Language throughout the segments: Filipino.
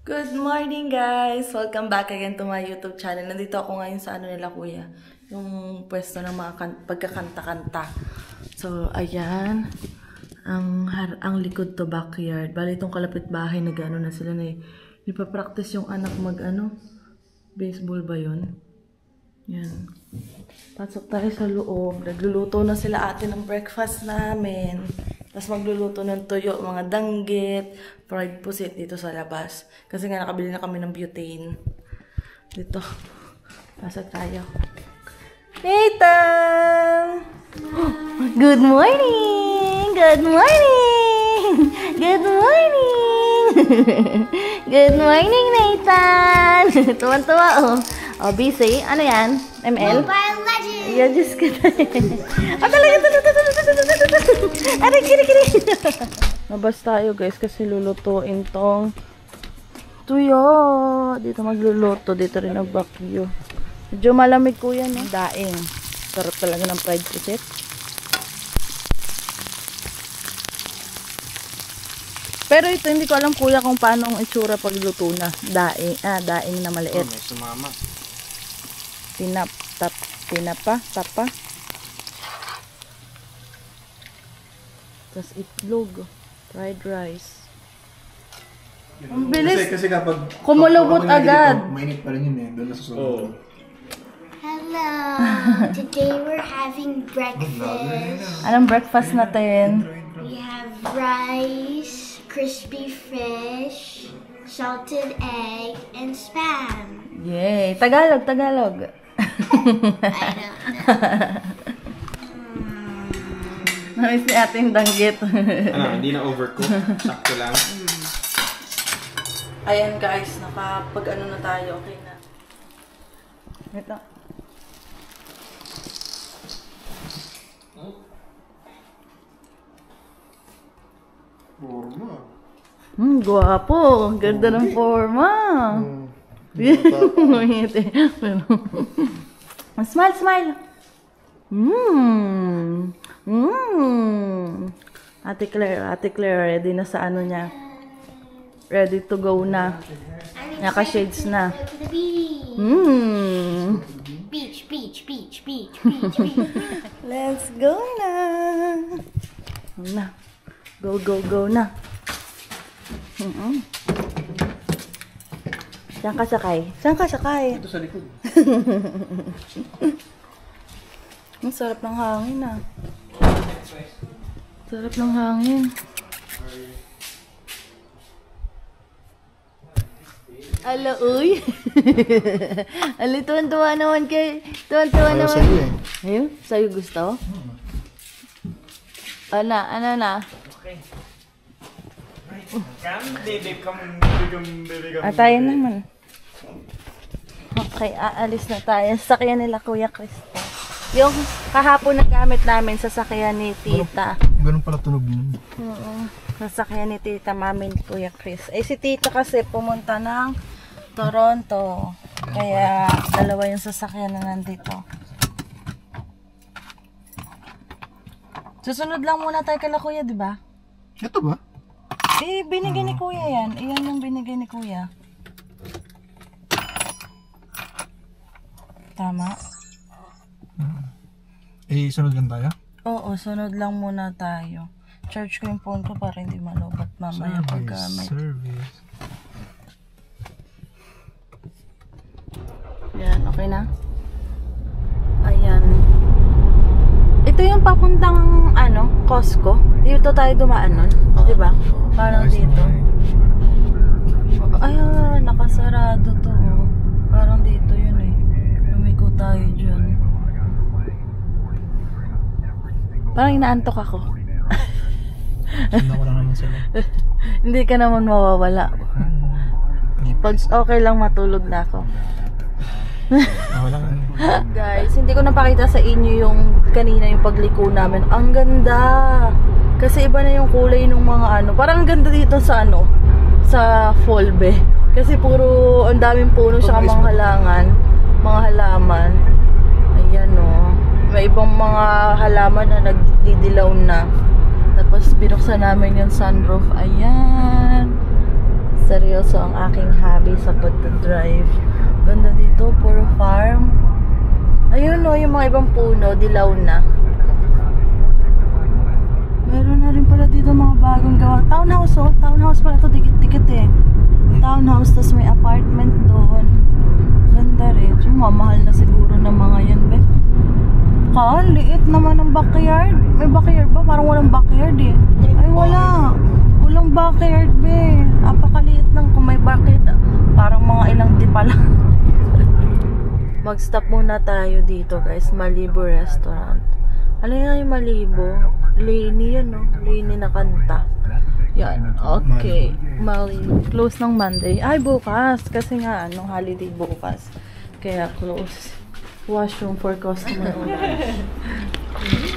Good morning guys! Welcome back again to my YouTube channel. Nandito ako ngayon sa ano nila kuya. Yung pwesto ng mga pagkakanta-kanta. So, ayan. Ang likod to backyard. Bali itong kalapit bahay na gano'n na sila na ipapractice yung anak baseball ba yun? Yan. Pasok tayo sa loob. Nagluluto na sila ate ng breakfast namin. Tapos magluluto ng tuyo, mga danggit, fried pusit dito sa labas. Kasi nga nakabili na kami ng butane. Dito. Pasok tayo. Nathan! Good morning! Good morning! Good morning! Good morning, Nathan! Tuwan-tuwa, oh. Oh, busy. Ano yan? ML? Mobile Legends! Yeah, just kidding. Oh, talaga. Aray, kiri. Nabas tayo, guys, kasi lulutuin tong tuyo. Dito magluluto. Dito rin ang bakyo. Medyo malamig ko yan, eh. Daing. Sarap talaga ng fried pusit. Pero ito, hindi ko alam, kuya, kung paano ang itsura pag luto na. Daing na maliit. May sumama. Tapa. Tapos itlog. Fried rice. Ang bilis. Kasi kapag kumulubot agad. Mainit pa rin yun eh. Doon nasusunod. Hello! Today we're having breakfast. Anong breakfast natin? We have rice, crispy fish, salted egg, and spam. Yay! Tagalog. I don't know. Namiss ni ate yung danggit. Ano, hindi na overcook. Sakto lang. Ayan guys, nakapag-ano na tayo. Okay na. Wait lang. Forma. Guwapo. Ganda ng forma. Smile. Ate Claire, ready na sa ano niya. Ready to go na. Naka-shades na. Go to the beach. Beach. Let's go na. Go na. Saan ka sakay? Ito sa likod. Ang sarap ng hangin, ah. Sarap ng hangin. Ala, uy. Ala, tuwan-tuwa naman kay. Tuwan-tuwa naman. Sa'yo eh. Ayun, sa'yo gusto? Ano na? Tayo naman. Okay, aalis na tayo. Sasakyan nila Kuya Cristo. Yung kahapon na gamit namin, sasakyan ni Tita. Ganun pala tunog nun. Oo. Sasakyan ni Tita, mami ni Kuya Chris. Si Tita kasi pumunta ng Toronto. Kaya dalawa yung sasakyan na nandito. Susunod lang muna tayo kala Kuya, di ba? Ito ba? Binigay ni Kuya yan. Iyan yung binigay ni Kuya. Tama? Sunod lang tayo? Oo, sunod lang muna tayo. Charge ko yung phone ko para hindi malobat mamaya paggamit. Service. Yan, okay na? Ayan. Ito yung papuntang, Costco. Dito tayo dumaan nun. Diba? Parang dito. Ayun, nakasarado to. Parang dito yun eh. Lumiko tayo dyan. Parang inaantok ako. Sundan ko lang naman sila. Hindi ka naman mawawala. Pag okay lang matulog na ako. Wala ka. Guys, hindi ko napakita sa inyo yung kanina yung pagliko namin. Ang ganda! Kasi iba na yung kulay ng mga Parang ang ganda dito sa sa Folbe. Kasi puro ang daming puno siya mga halaman. Ayan o. May ibang mga halaman na nagdidilaw na. Tapos binuksan namin yung sunroof. Ayan. Seryoso ang aking hobby sa pagdadrive. Ganda dito, puro farm. Ayun o, yung mga ibang puno, dilaw na. Meron na rin pala dito mga bagong gawa. Townhouse oh, townhouse pala to, dikit-dikit eh. Townhouse, tas may apartment doon. Ganda rin. So, mamahal na siguro ng mga yan, be. Liit naman ang backyard. May backyard ba? Parang walang backyard eh. Ay, wala. Walang backyard, be. Apakaliit lang kung may backyard. Parang mga ilang di pala. Mag-stop muna tayo dito, guys. Malibu Restaurant. Alam nga yung Malibu? Lainey yun, no? Lainey na kanta. Yan. Okay. Malibu. Close ng Monday. Ay, bukas. Kasi nga, holiday bukas. Kaya close. Washroom for customer orders.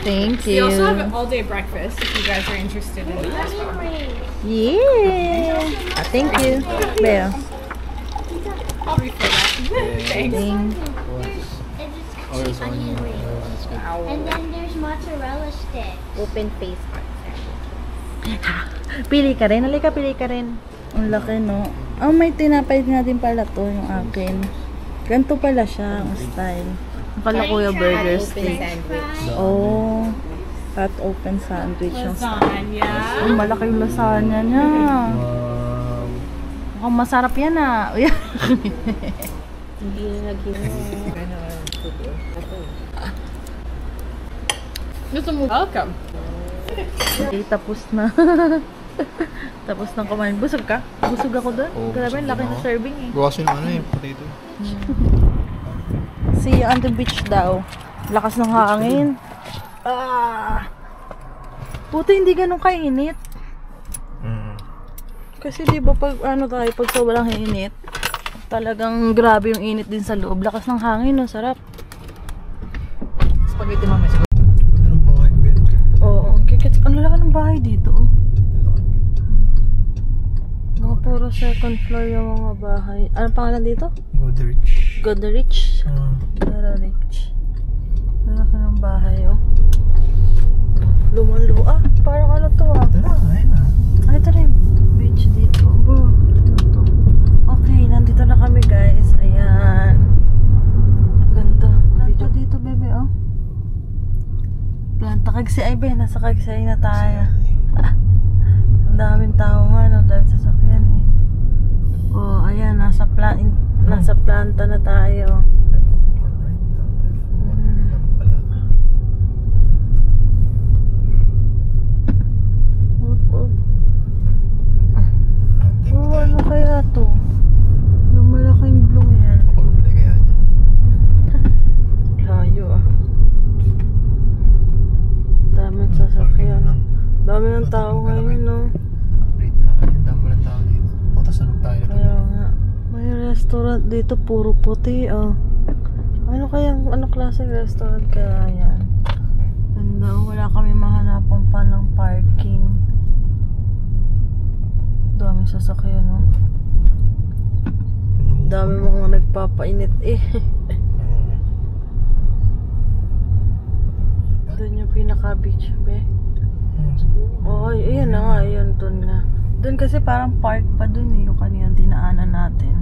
Thank We you. also have an all-day breakfast if you guys are interested in that. Yeah. Thank you. Bea. I'll refill that. Thanks. Thanks. Oh, there's one. Onion rings. And then there's mozzarella sticks. Open face. Pili ka rin. Halika, pili ka rin. Ang laki, no? Oh, may tinapay nga din pala to, yung akin. Ganito pala siya, ang style. Akala ko yung burger steak. Oh, hot open sandwich yung style. Lasagna. Oh, malaki yung lasagna niya. Wow. Mukhang masarap yan ah. Hindi na naging Gusto mo? Welcome. Okay, tapos na. Tapos na kumain. Busog ka? Busog ako doon. Oo, Grabe, busog laki din na ako. serving eh. Bukas yung potato. See you on the beach daw. Lakas ng hangin. Puto, hindi ganun kainit. Kasi di ba pag pag sobrang init, talagang grabe yung init din sa loob. Lakas ng hangin, no? Sarap. Spaghetti mami. Ganda ng bahay, Ben. Oo, kikits. Ang lalaki ng bahay dito, oh. Mga puro second floor yung mga bahay. Anong pangalan dito? Goderich. Goderich. Goderich. Lalaki ng bahay, oh. Lumalo. Parang ano to, ah. Ito na, ayun na. Ay, ito na yung beach dito. Bro, ano to? Okay, nandito na kami, guys. Ayan. Ganda. Planta dito, bebe, oh. Planta. Kagsay, be. Nasa Kagsay na tayo. Ang daming tao nga, no? Ang daming sasakyan, eh. Oh, ayan. Nasa planta na tayo. Oh, ano kaya to? Yung malaking bloom yan. Pag-ubli kaya dyan. Layo, ah. Daming sasakyan. Dami ng tao ngayon, no? Ang dami ng tao dito. Putas na tayo. Kaya nga. May restaurant dito, puro puti, oh. Ano klaseng restaurant kaya yan? Ganda, wala kami mahanapan pa ng parking. Dami sasakyan, no? Dami mga nagpapainit, eh. Doon yung pinaka-beach, be. Oh, ayan na nga, ayan, doon nga. Doon kasi parang park pa doon, eh, yung kanina dinaanan natin.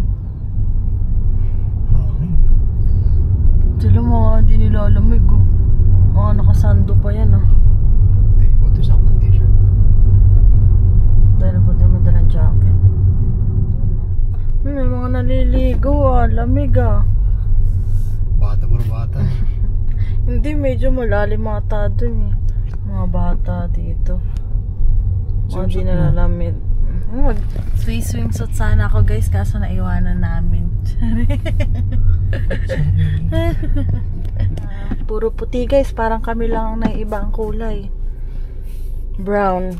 Sila mga di nilalamig, oh. Mga nakasando pa yan, ah. Buto sa akong t-shirt. Dahil po tayo madalang jacket. May mga naliligo, ah. Lamig, ah. Bata, puro bata. Hindi, medyo malalim ata dun, eh. Mga bata dito. Mga di nalalamig. Mag-swimsuit sana ako, guys, kaso naiwanan namin. Puro puti, guys. Parang kami lang ang ibang kulay. Brown.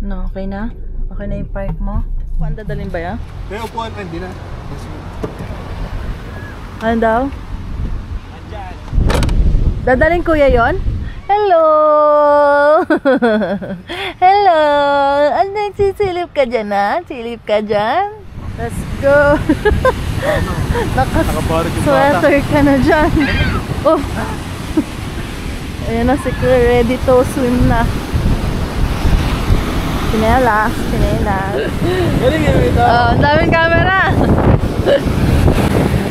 No, okay na? Okay na yung park mo? Kuan dadalhin ba yan? May upuan pa, hindi na. Ano daw? Dadalhin kuya yon? Hello! Hello! Ano, sisilip ka dyan, ha? Silip ka dyan? Let's go! Nakabarog yung bata. Sweater ka na dyan. Oh! Ayan na si Claire, ready to swim na. Sinelas. Galing yun ito. Ang daming camera.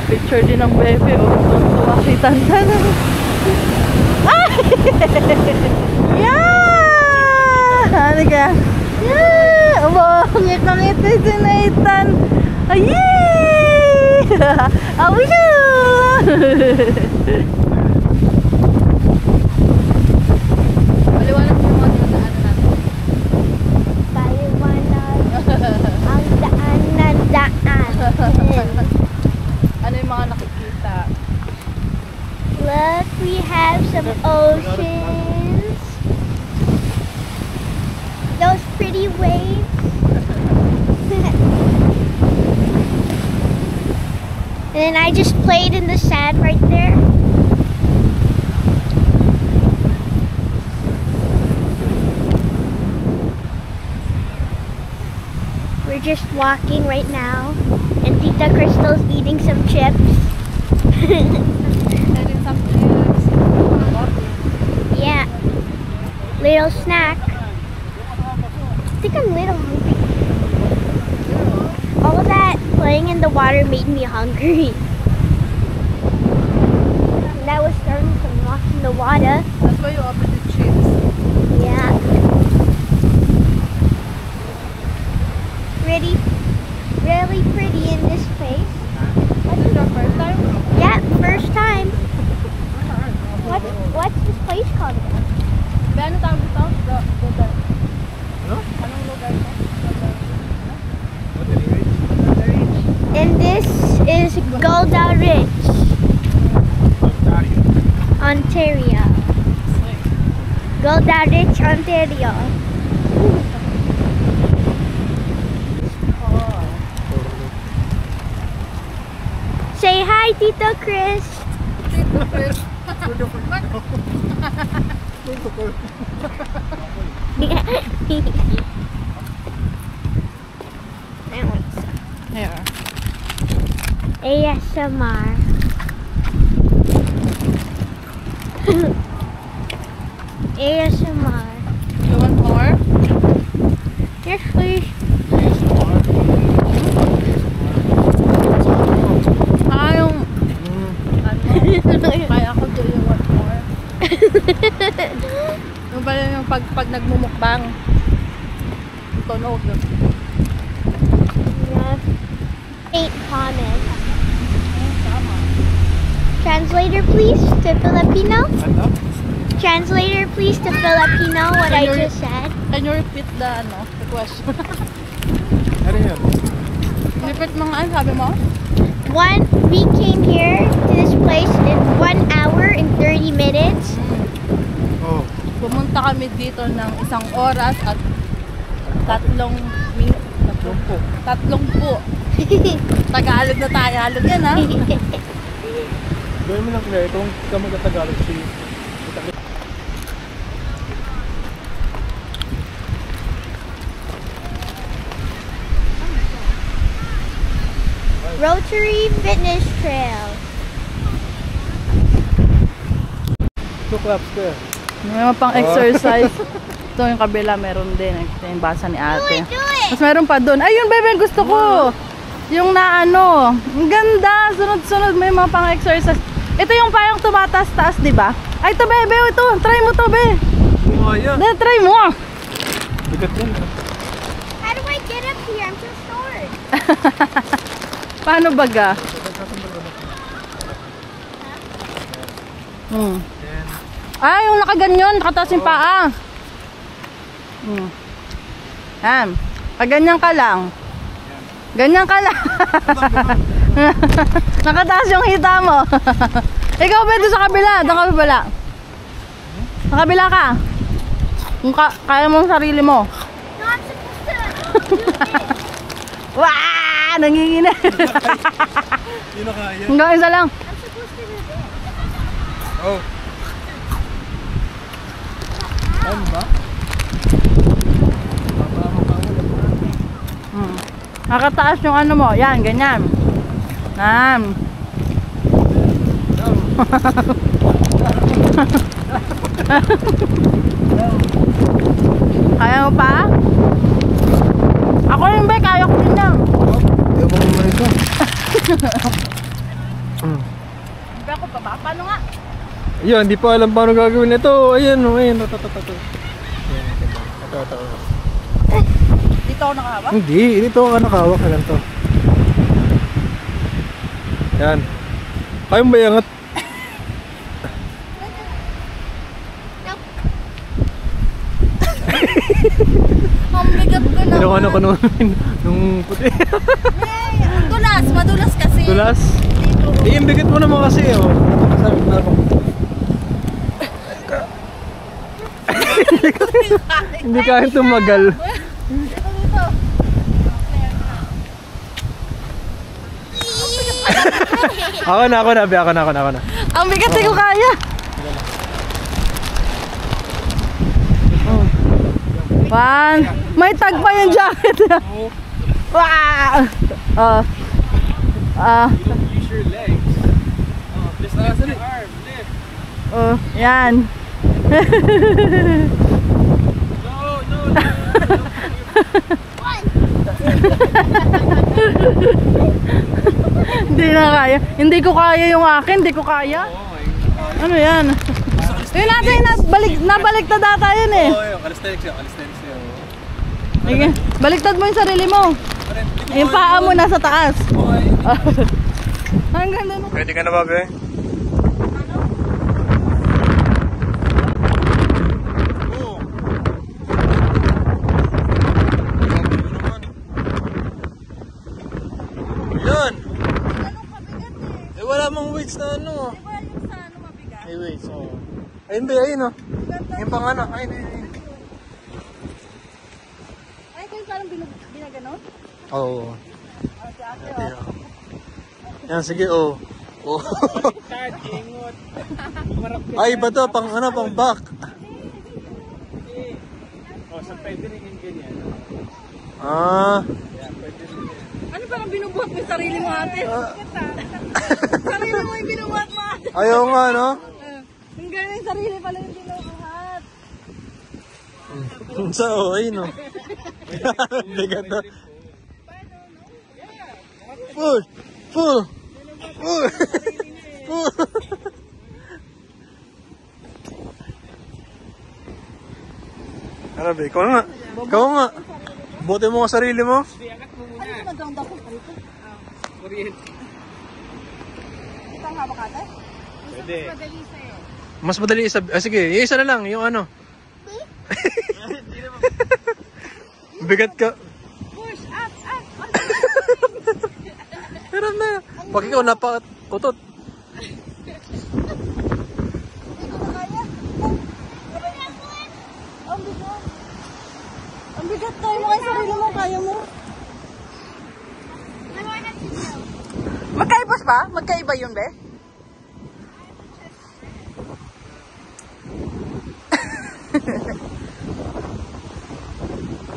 Picture din ng bebe. Tuwa si Tantan. Ay! Yeah! Ano ka? Yeah! Ngit na ngit si Nathan. Ayy! Awilo! Maliwanag mo yung mga dinadaanan natin. Paliwanag ang daan na daan. Ano yung mga nakikita? Look, we have some oceans. Those pretty waves. And then I just played in the sand right there. We're just walking right now, and Tita Crystal's eating some chips. Yeah, little snack. I think I'm a little hungry. All of that playing in the water made me hungry. And I was starting to walk in the water. That's why you opened the chips. Yeah. Really pretty in this place. This is your first time? Yeah, first time. What's this place called again? Ano tawag ito? Lugar. Ano? Anong lugar ito? And this is Golda Ridge, Ontario. Golda Ridge, Ontario. Say hi, Tito Chris. Here. ASMR. ASMR. You want more? Yes, please. Yung kaya ako do you want more? Yung pala yung pag nagmumukbang. Yung tunog. Yeah. Ain't common. Translator, please, to Filipino. Ano? Translator, please, to Filipino, what I just said. Can you repeat the question? Ano yun? Repeat mo nga, sabi mo? We came here to this place in 1 hour and 30 minutes. Oh. Pumunta kami dito ng 1 oras at 3 minutes. 30. Tagalog na Tagalog yan, ha? Gawin mo lang, Claire, kung ka mag-Tagalog si... Rotary Fitness Trail. 2 claps, Claire. May mga pang exercise. Ito yung kabila, meron din. Ito yung basa ni ate. Do it! Tapos meron pa doon. Ayun, bebe, gusto ko. Yung na ano. Ang ganda. Sunod-sunod. May mga pang exercise. Ito yung parang tumataas-taas, di ba? Ay, ito, bebe. Ito. Try mo to, be. Kumaya. Try mo. Bigat yun. How do I get up here? I'm so short. Paano baga? Yung nakaganyan. Nakataas yung paa. Yan. Ganyan ka lang. Ganyan ka lang. Nakataas yung hita mo. Ikaw pwede sa kabila. Doon ka kabila. Sa kabila ka. Kung kaya mo ang sarili mo. No, I'm supposed to do this. Wah! Nanginginig. Yun na kaya. Hanggang isa lang. I'm supposed to do this. Oh. Ano ba? Nakataas yung ano mo. Yan, ganyan. Yan. Kaya mo pa? Ako yung bay, kaya ko din lang. Hindi ako naman ito. Hindi ako pa ba? Paano nga? Ayun, hindi pa alam paano gagawin ito. Ayun, ayun. Ito. Dito ako nakahawak? Hindi, dito ka nakahawak na lang to. Yan. Kaya mo ba iangat? Ang bigat ko na. Ano ko nung puti. Tulas, madulas kasi. Tulas? Yung bigat mo naman kasi, oh. Sabi na ako. Hindi kaya tumagal. Ako na. Ang bigat ko kaya. One. May tag pa yung jacket. Wow. Use your legs. Just lift the arm, lift. Yan. No. Hindi na kaya. Hindi ko kaya yung akin. Hindi ko kaya. Ano yan? Yun natin, nabaliktad data yun eh. Oo, calisthenics yun. Sige, baliktad mo yung sarili mo. Yung paa mo nasa taas. Ang ganda mo. Pwede ka na ba, be? Yan! Eh wala mong weights na ano. May weights, oo. Ayun ba, ayun oh. Yung pang ano, ayun. Ay, kung parang binaganon? Oo. Yan, sige, oh. Ay, iba to, pang ano, pang back. So pwede rin yung ganyan. Ano parang binubuhat mo yung sarili mo ate? Sarili mo yung binubuhat mo ate. Ayaw nga, no? Yung ganyan yung sarili pala yung binubuhat. So, ayun oh. Bigat to. Pull! Ano ba? Ikaw nga. Buti mo ang sarili mo. Ano yung maganda ko? Oriente. Ito ang hawak ate? Pwede. Mas madali isa. Sige, yung isa na lang. Yung ano. Bigat ka. Push up. Pero na. Pag ikaw napakutot. Ang bigat tayo mo kay sarili mo. Kaya mo. Magkaiba ba? Magkaiba yun, be?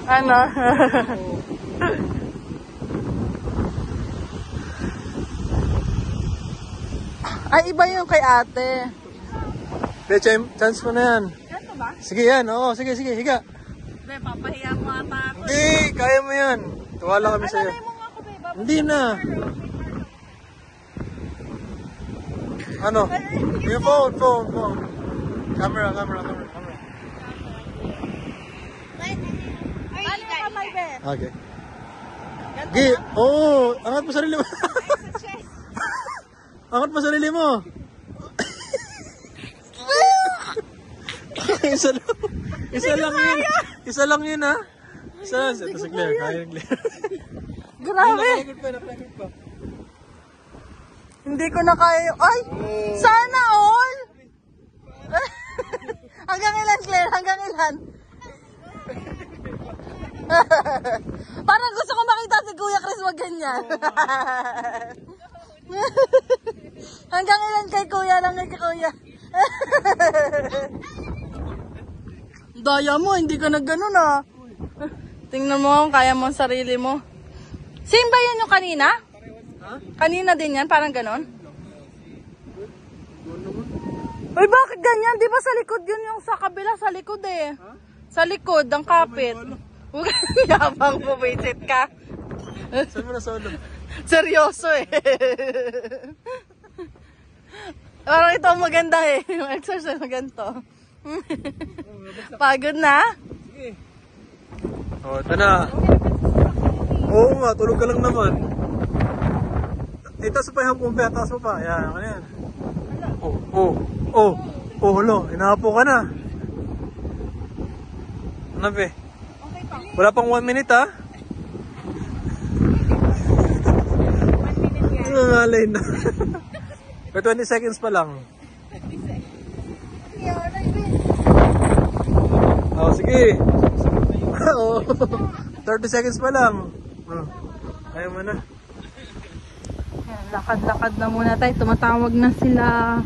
Ano? Ay, iba yung kay ate. Becha, chance mo na yan. Ganto ba? Sige yan. Oo, sige. Higa. Be, papahiya mo ata ako. Hindi, kaya mo yan. Tuwala kami sa'yo. Alay mo nga ako, be. Hindi na. Ano? Yung phone. Camera. Paano yung kamay, be? Okay. Gi, oh, angat mo sarili mo. Angat mo sarili mo. Isa lang yun ha. Ito si Claire, kaya yung Claire. Grabe. Nakakit pa. Hindi ko na kaya yung... Ay! Sana all! Hanggang ilan, Claire? Hanggang ilan? Parang gusto ko makita si Kuya Chris wag ganyan. Hanggang ilan kay Kuya lang kay Kuya? Daya mo, hindi ka nagganon ah. Tingnan mo, kaya mo ang sarili mo. Same ba yan yung kanina? Kanina din yan, parang ganon? Uy, bakit ganyan? Di ba sa likod yun yung sa kabila? Sa likod eh. Huh? Sa likod, ang kapit. Huwag yabang mo, visit ka. Saan mo na solo? Seryoso eh. Parang ito maganda eh. Yung exercise na ganito. Pagod na? Sige. Oh, ito na. Oo nga, tulog ka lang naman. Itaas mo pa yung hampong pa, taas mo pa. Yan, ano yan? Hulo, hinahapo ka na. Ano be? Wala pang 1 minute ha? 1 minute yan. Nangalay na. May 20 seconds pa lang. Oh, sige. Oh, 30 seconds pa lang. Ayaw mo na. Lakad-lakad na muna tayo. Tumatawag na sila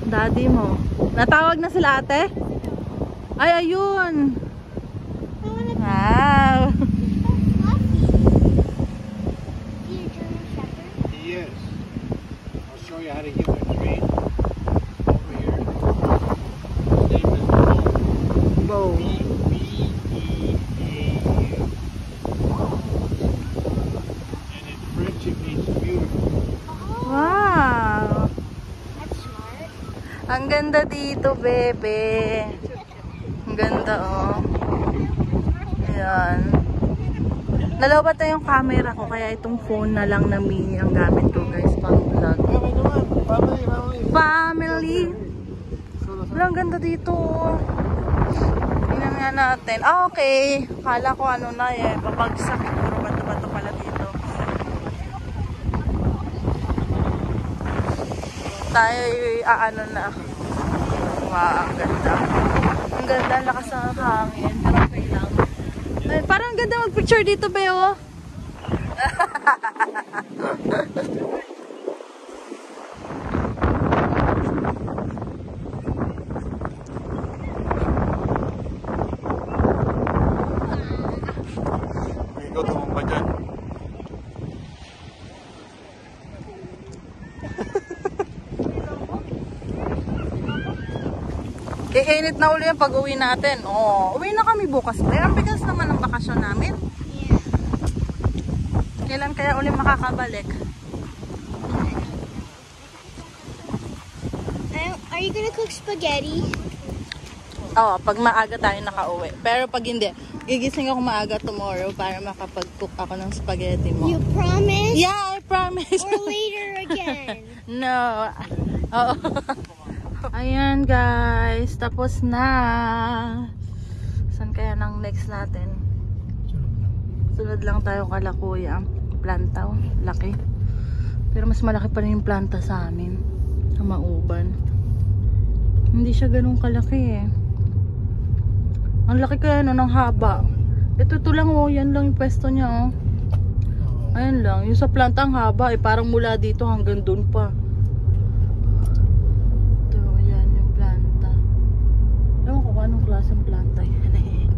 daddy mo. Natawag na sila ate? Ay, ayun. Wow. Yes. I'll show you how to get the train over here. His name is Bo. Bo. B-E-A-U. And in French it means beautiful. Wow. That's smart. Ang ganda dito, bebe. Ang ganda, oh. Ayan. Nalobat na yung camera ko, kaya itong phone na lang na mini ang gamit ko, guys, pang vlog. Family. Wala, ang ganda dito. Tingnan nga natin. Ah, okay. Kala ko ano na eh, babagsak. Puro bato-bato pala dito. Tayo ano na. Wow, ang ganda. Ang ganda, ang lakas ng hangin. Okay lang. Ay, parang ganda mag-picture dito, Beo. Ikaw tumumpa dyan. Iinit na uli yung pag-uwi natin. Oh, uwi na kami bukas. Pero ang bigas naman ng bakasyon namin. Yeah. Kailan kaya uli makakabalik? Are you gonna cook spaghetti? Oo, pag maaga tayo nakauwi. Pero pag hindi, gigising ako maaga tomorrow para makapag-cook ako ng spaghetti mo. You promise? Yeah, I promise. Or later again? No. Oo. Ayan guys, tapos na. Saan kaya nang next natin? Sunod lang tayo kala kuya. Plantaw, laki. Pero mas malaki pa rin yung planta sa amin. Sa Mauban. Hindi siya ganun kalaki eh. Ang laki kaya no, ng haba. Ito lang oh, yan lang yung pwesto niya oh. Ayan lang, yung sa planta ang haba eh, parang mula dito hanggang dun pa. Anong klaseng planta yan eh.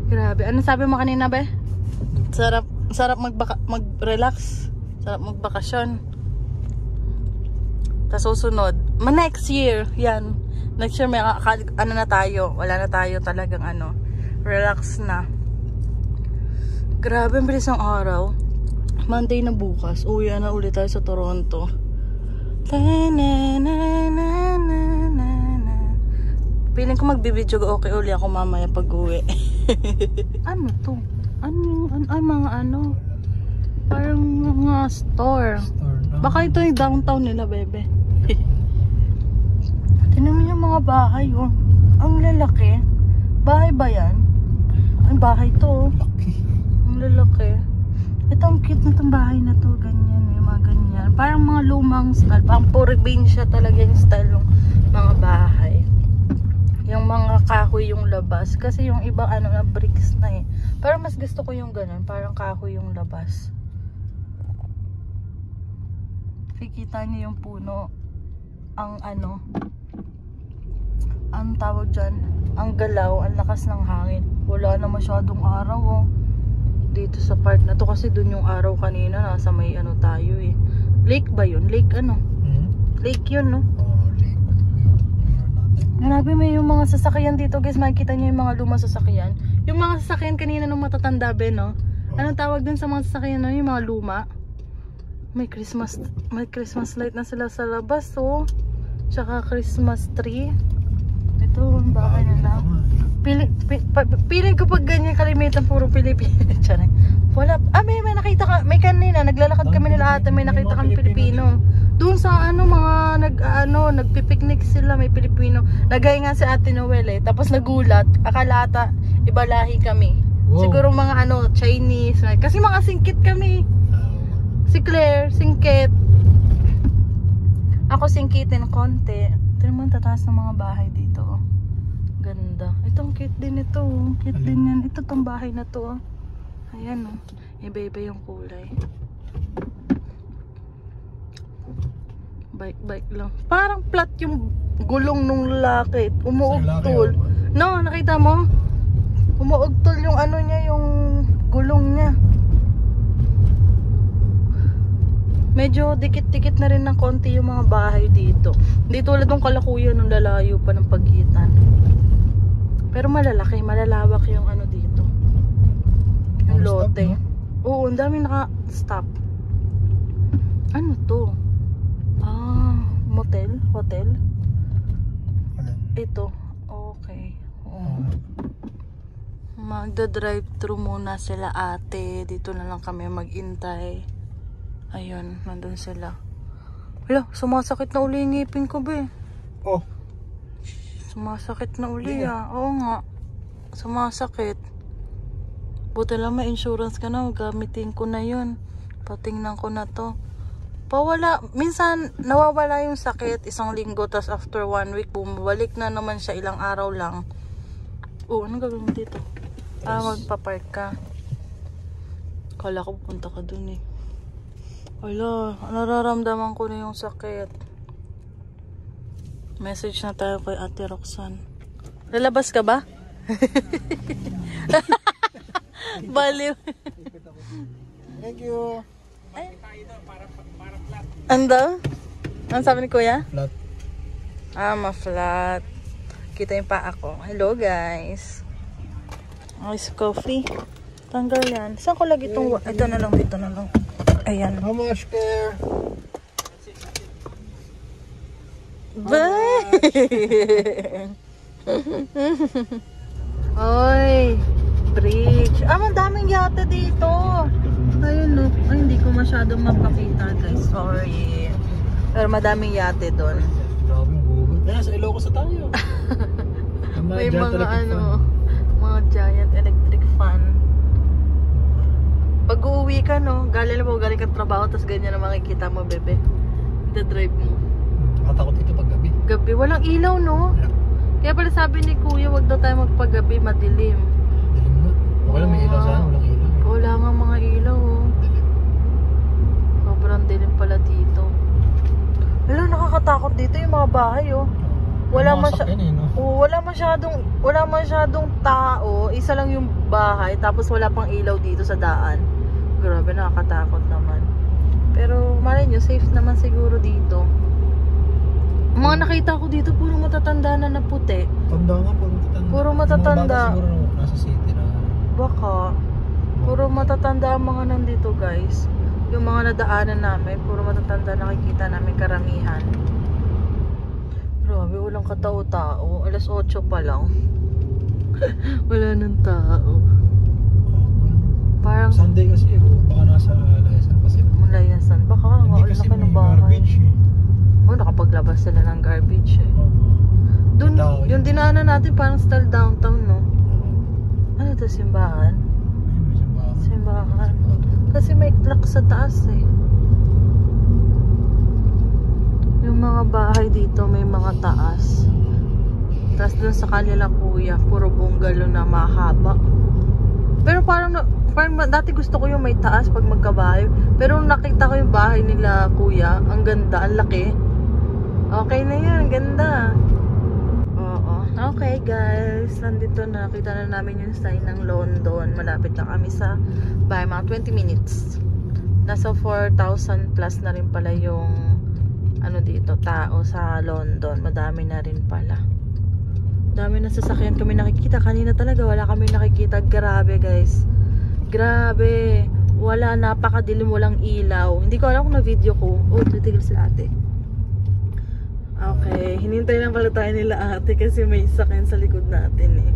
Grabe. Ano sabi mo kanina be? Sarap mag-relax. Sarap magbakasyon. Tapos susunod. Next year. Yan. Next year may ano na tayo. Wala na tayo talagang ano. Relax na. Grabe ang bilis ng araw. Monday na bukas. Uwi na ulit tayo sa Toronto. Piling ko magbibidyo okay uli ako mamaya pag uwi. Ano to? Ay mga ano? Parang mga store. Baka ito yung downtown nila, bebe. Tingnan mo yung mga bahay, oh. Ang lalaki. Bahay ba yan? Ay, bahay to, oh. Ang lalaki. Ito ang cute na itong bahay na to. Ganyan, yung mga ganyan. Parang mga lumang style. Parang probinsya talaga yung style ng mga bahay. Yung mga kahoy yung labas. Kasi yung iba ano na bricks na eh. Pero mas gusto ko yung ganun. Parang kahoy yung labas. Kikita niyo yung puno. Ang ano. Ang tawag dyan. Ang galaw. Ang lakas ng hangin. Wala na masyadong araw oh. Dito sa part na to. Kasi dun yung araw kanina. Nasa may ano tayo eh. Lake ba yun? Lake ano? Lake yun no? Oh, lake. Grabe, may yung mga sasakyan dito guys. Makikita nyo yung mga lumang sasakyan. Yung mga sasakyan kanina nung matatanda be, no? Anong tawag dun sa mga sasakyan, no? Yung mga luma. May Christmas light na sila sa labas, oh. Tsaka Christmas tree. Ito, ang bahay nila. Piling ko pag ganyan kalimitan puro Pilipino. Wala. May nakita ka. May kanina naglalakad kami nila ate. May nakita kami Pilipino. Doon sa nagpipiknik sila, may Pilipino. Nagay nga si Ate Noel eh. Tapos nagulat. Akala ata ibalahi kami. Wow. Siguro mga Chinese. Kasi mga singkit kami. Si Claire, singkit. Ako singkitin konti. Ito naman tataas ng mga bahay dito. Oh. Ganda. Itong cute din ito. Cute din yan. Ito tong bahay na to. Ayan oh. Iba-iba yung kulay. Bike lang. Parang flat yung gulong nung lalaki. Umuugtol. No, nakita mo? Umuugtol yung ano niya, yung gulong niya. Medyo dikit-dikit na rin ng konti yung mga bahay dito. Hindi tulad ng Kalakuya nung lalayo pa ng pagitan. Pero malalaki, malalawak yung ano dito. Yung lote. Oo, ang dami naka-stop. Ano to? Motel? Hotel? Ito. Okay. Magda-drive-thru muna sila ate. Dito na lang kami mag-intay. Ayun, nandun sila. Wala, sumasakit na uli yung ngipin ko, be. Oh. Sumasakit na uli, Oo nga. Sumasakit. Buti lang may insurance ka na. Gamitin ko na yun. Patingnan ko na to. Pawala. Minsan, nawawala yung sakit. 1 linggo, tas after 1 week, bumabalik na naman siya ilang araw lang. Anong gagawin dito? Magpapark ka. Kala ko pupunta ka dun eh. Wala, nararamdaman ko na yung sakit. Message na tayo kay Ate Roxanne. Lalabas ka ba? Baliw. Thank you. Ando? Ano sabi ni Kuya? Flat. Ma-flat. Kita yung pa ako. Hello guys. Ice coffee. Tanggal yan. Saan ko lagi itong... Ito na lang, dito na lang. Ayan. How much there? Bye! Oy! Bridge. Madaming yate dito. Ayun no. Ay, hindi ko masyadong mapakita guys. Sorry. Pero madaming yate doon. Daming bugot. Sa Ilocos na tayo. May mga mga giant electric fan. Pag uuwi ka, no, galing ka trabaho, tapos ganyan na makikita mo, bebe. Drive mo. Matakot dito pag gabi. Gabi, walang ilaw, no? Yeah. Kaya pala sabi ni Kuya, wag daw tayo magpagabi, madilim. Dilim na. Wala may ilaw sana, walang ilaw. Wala nga mga ilaw, oh. Dilim. Sobrang dilim pala dito. Wala, nakakatakot dito yung mga bahay, oh. Wala masyadong tao. Isa lang yung bahay, tapos wala pang ilaw dito sa daan. Grabe, nakakatakot naman. Pero malay nyo, safe naman siguro dito. Mga nakita ko dito, puro matatanda na puti. Tanda nga, puro matatanda. Puro matatanda. Mga bata siguro nasa city na. Baka. Puro matatanda ang mga nandito guys. Yung mga nadaanan namin, puro matatanda nakikita namin karamihan. Grabe, walang katao-tao. 8:00 pa lang. Wala nang tao. Parang Sunday kasi, baka nasa Layasan pa sila. Layasan. Baka nga, Hindi kasi laki may ng bahay. garbage eh. Nakapaglabas sila ng garbage eh. Dun, Tao yun. yung dinaanan natin parang style downtown, no? Ano ito, simbahan? Ayun, may simbahan. Simbahan. Kasi may clock sa taas eh. Yung mga bahay dito may mga taas. Tapos dun sa kanila kuya, puro bungalow na mahaba. Pero parang dati gusto ko yung may taas pag magkabahay. Pero nung nakita ko yung bahay nila kuya, ang ganda, ang laki. Okay na yan, ang ganda. Oo. Okay guys, nandito na, nakita na namin yung sign ng London. Malapit na kami sa bahay, mga 20 minutes. Nasa 4,000 plus na rin pala yung ano dito, tao sa London. Madami na rin pala. Dami na sasakyan kami nakikita. Kanina talaga wala kami nakikita. Grabe guys. Grabe. Wala, napakadilim, walang ilaw. Hindi ko alam kung na-video ko. Oh, titigil sila ate. Okay, hinintay lang pala tayo nila ate kasi may sakyan sa likod natin eh.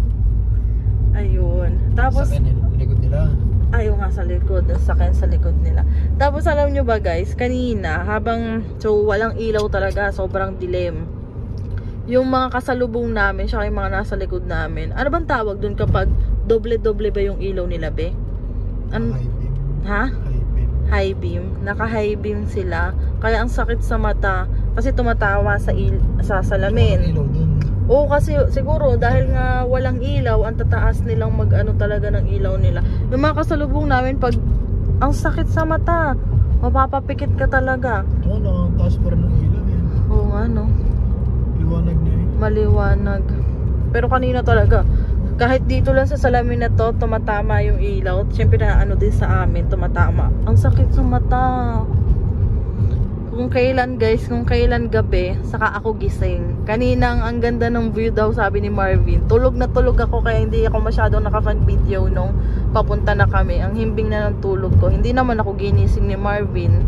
Ayun. Tapos, likod nila. ayaw nga sa likod. Sakyan sa likod nila. Tapos alam nyo ba guys, kanina so walang ilaw talaga, sobrang dilim. Yung mga kasalubong namin, siya yung mga nasa likod namin. Ano bang tawag dun kapag doble-doble ba yung ilaw nila, be? High beam. Ha? High beam. High beam. Naka-high beam sila. Kaya ang sakit sa mata kasi tumatawa sa salamin. Ilaw dun. Oo, kasi siguro dahil nga walang ilaw, ang tataas nilang mag-ano talaga ng ilaw nila. Yung mga kasalubong namin, pag ang sakit sa mata, mapapapikit ka talaga. Oo, ang taas pa rin ng ilaw yan. Oo nga, no? Liwanag niya eh. Maliwanag. Pero kanina talaga, kahit dito lang sa salamin na to, tumatama yung ilaw. Siyempre na ano din sa amin, tumatama. Ang sakit sa mata. Kung kailan guys, kung kailan gabi, saka ako gising. Kaninang ang ganda ng view daw, sabi ni Marvin. Tulog na tulog ako kaya hindi ako masyadong nakapag-video nung papunta na kami. Ang himbing na ng tulog ko. Hindi naman ako ginising ni Marvin.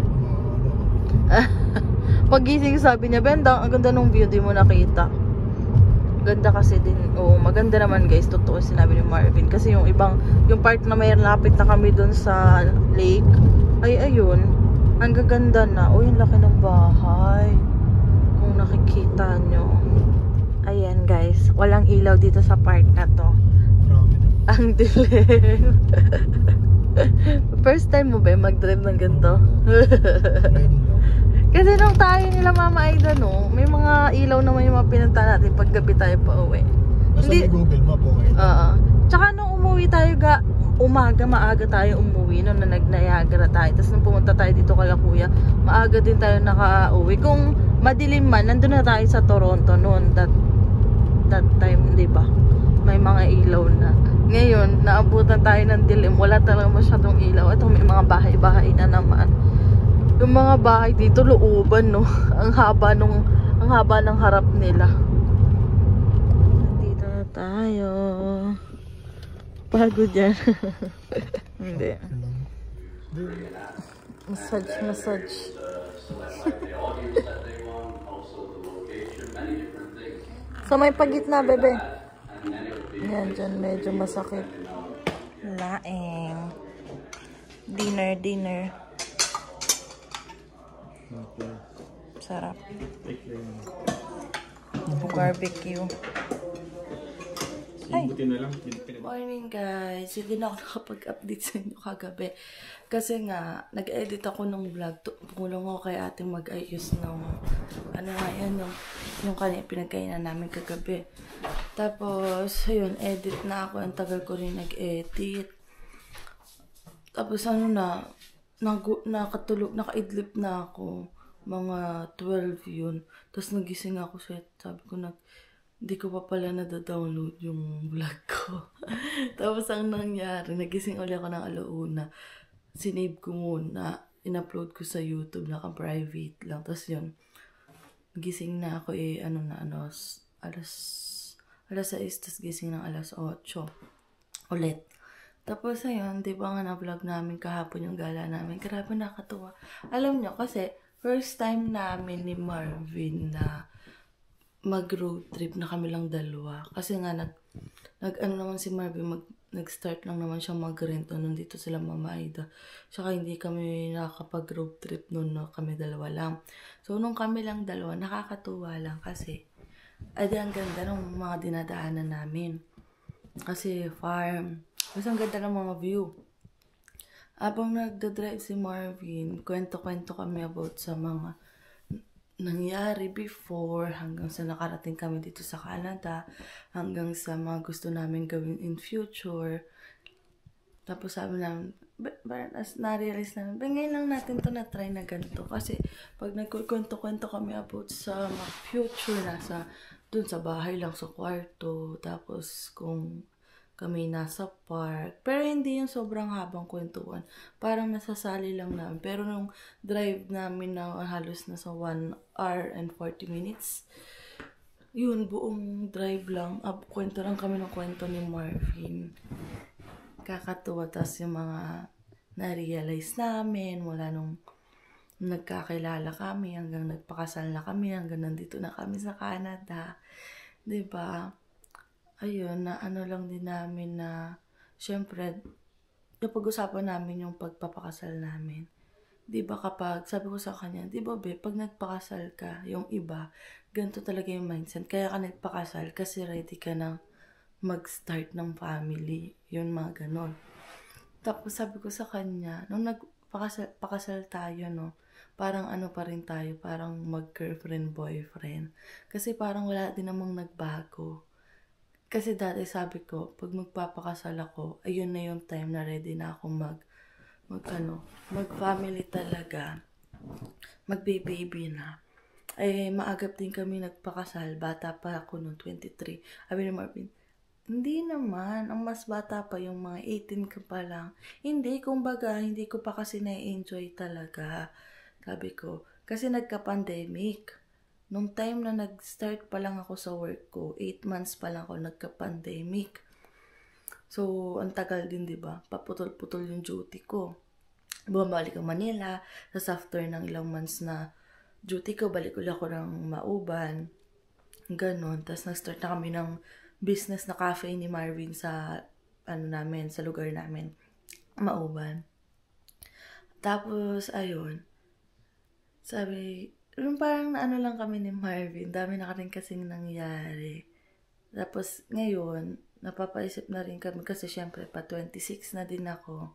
Paggising sabi niya, Benda, ang ganda ng view, di mo nakita. Ganda kasi din. Oo, maganda naman guys, totoo sinabi ni Marvin. Kasi yung part na may lapit na kami dun sa lake, ay ayun. Ang gaganda na. Oh, yung laki ng bahay. Kung nakikita nyo. Ayan guys. Walang ilaw dito sa part na to. Ang dilim. First time mo ba mag-drive ng ganito? Kasi nung tayo nila Mama Aida, no, may mga ilaw naman yung mga pinunta natin pag gabi tayo pa uwi. Nasa may Google Map, okay. Tsaka nung umuwi tayo maaga tayo umuwi nung na nag-Niagara tayo. Tapos nung pumunta tayo dito kala kuya, maaga din tayo naka-uwi. Kung madilim man, nandun na tayo sa Toronto noon. That time, di ba? May mga ilaw na. Ngayon, naabutan tayo ng dilim. Wala talaga masyadong ilaw. Ito may mga bahay-bahay na naman. Yung mga bahay dito, looban, no? Ang haba ng harap nila. Nandito na tayo. Pagod yan. Hindi. Massage. So may pagitna, bebe. Yan, dyan medyo masakit. Laeng. Dinner. Sarap. Barbecue. Ay. Morning guys. Hindi na ako nakapag-update sa inyo kagabi. Kasi nga, nag-edit ako ng vlog. Tumulong ako kay ate mag-ayos ng yung kanya pinagkainan namin kagabi. Tapos, ayun, edit na ako. Ang tagal ko rin nag-edit. Tapos nakatulog, nakaidlip na ako. Mga 12 yun. Tapos nagising ako sabi ko hindi ko pa pala nadadownload yung vlog ko. Tapos ang nangyari, nagising ulit ako ng alauna. Sinave ko muna. In-upload ko sa YouTube, naka-private lang. Tapos yun, gising na ako alas 6, tapos gising ng alas 8. Ulit. Tapos ayun, di ba nga na-vlog namin kahapon yung gala namin. Grabe nakatuwa. Alam nyo, kasi first time namin ni Marvin na mag-road trip na kami lang dalawa. Kasi nga, naman si Marvin, nag-start lang naman siya mag-rento nun dito sila Mama Aida. Tsaka hindi kami nakakapag-road trip nun na kami dalawa lang. So, nung kami lang dalawa, nakakatuwa lang kasi ang ganda ng mga dinadaanan namin. Kasi farm. Kasi ang ganda ng mga view. Habang nagdadrive si Marvin, kwento-kwento kami about sa mga nangyari before, hanggang sa nakarating kami dito sa Canada, hanggang sa mga gusto namin gawin in future. Tapos sabi namin, na-realize namin, ngayon lang natin to na-try na ganito. Kasi pag nagkwento-kwento kami about sa mga future, dun sa bahay lang, sa kwarto, tapos kung kami nasa park. Pero hindi yung sobrang habang kwentuhan. Parang nasasali lang namin. Pero nung drive namin na halos nasa 1 hour and 40 minutes, Yun, buong drive lang. Kwento lang kami ng kwento ni Marvin. Kakatuwa. Tas yung mga na-realize namin mula nung nagkakilala kami hanggang nagpakasal na kami hanggang nandito na kami sa Canada. 'Di ba? Ayun, na ano lang din namin na syempre napag-usapan namin yung pagpapakasal namin. 'Di ba kapag sabi ko sa kanya, 'di ba be, pag nagpakasal ka, yung iba, ganito talaga yung mindset. Kaya ka nagpakasal kasi ready ka na mag-start ng family. Yun, mga ganon. Tapos sabi ko sa kanya, nung pakasal tayo, no, parang ano pa rin tayo, parang mag-girlfriend, boyfriend. Kasi parang wala din namang nagbago. Kasi dati sabi ko, pag magpapakasal ako, ayun na yung time na ready na ako mag-family talaga. Mag-baby na. Maagap din kami nagpakasal. Bata pa ako noong 23. Sabi ni Marvin, hindi naman. Ang mas bata pa yung mga 18 ka pa lang. Hindi, kumbaga, hindi ko pa kasi na-enjoy talaga. Sabi ko, kasi nagka-pandemic. Nung time na nag-start pa lang ako sa work ko, 8 months pa lang ako nagka-pandemic. So, ang tagal din, di ba? Paputol-putol yung duty ko. Bumalik ako Manila. Tapos after ng ilang months na duty ko, balik ulit ako ng Mauban. Ganon. Tapos nag-start na kami ng business na cafe ni Marvin sa sa lugar namin, Mauban. Tapos ayun, sabi, parang lang kami ni Marvin, dami na rin kasing nangyari. Tapos ngayon, napapaisip na rin kami kasi syempre pa 26 na din ako.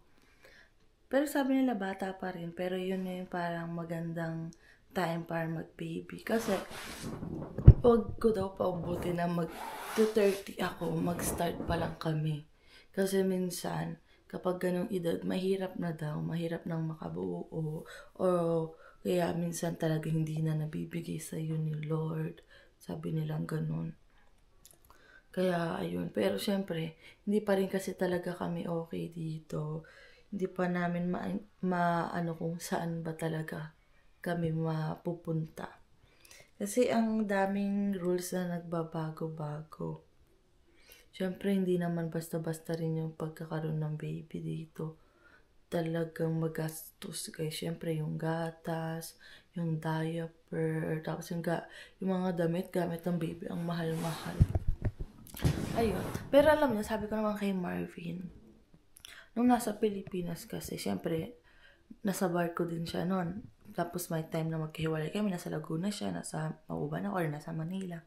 Pero sabi nila bata pa rin, pero yun na yung parang magandang time para mag-baby. Kasi wag ko daw paubuti na mag-30 ako, mag-start pa lang kami. Kasi minsan, kapag ganong edad, mahirap na nang makabuo. O kaya minsan talaga hindi na nabibigay sa iyo ni Lord. Sabi nilang ganun. Kaya ayun, pero syempre, hindi pa rin kasi talaga kami okay dito. Hindi pa namin maano kung saan ba talaga kami mapupunta. Kasi ang daming rules na nagbabago-bago. Siyempre, hindi naman basta-basta rin yung pagkakaroon ng baby dito. Talagang magastos. Kaya siyempre, yung gatas, yung diaper, tapos yung mga damit, gamit ng baby, ang mahal-mahal. Ayun. Pero alam niyo, sabi ko naman kay Marvin, nung nasa Pilipinas kasi, siyempre, nasa barko din siya noon. Tapos may time na magkahiwalay kami, nasa Laguna siya, nasa Mauban ako, or nasa Manila.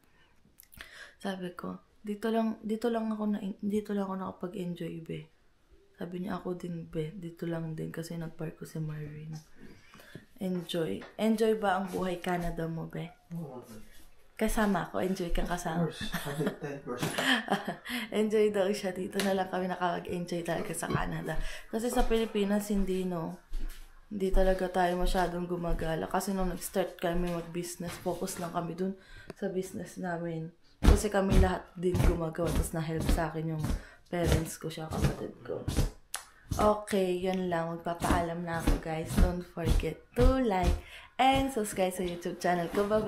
Sabi ko, dito lang ako nakapag-enjoy, be. Sabi niya, ako din, be. Dito lang din kasi nag-barko si Marvin. Enjoy. Enjoy ba ang buhay Canada mo, be? Kasama ako, enjoy kang kasama. Of course, 110%. Enjoy daw siya. Dito na lang kami nakapag-enjoy talaga sa Canada. Kasi sa Pilipinas, hindi talaga tayo masyadong gumagala. Kasi nung nag-start kami mag-business, focus lang kami dun sa business namin. Kasi kami lahat din gumagawa. Tapos na-help sa akin yung parents ko siya, kapatid ko. Okay, yun lang. Magpapaalam na ako, guys. Don't forget to like and subscribe sa YouTube channel ko. Bye-bye!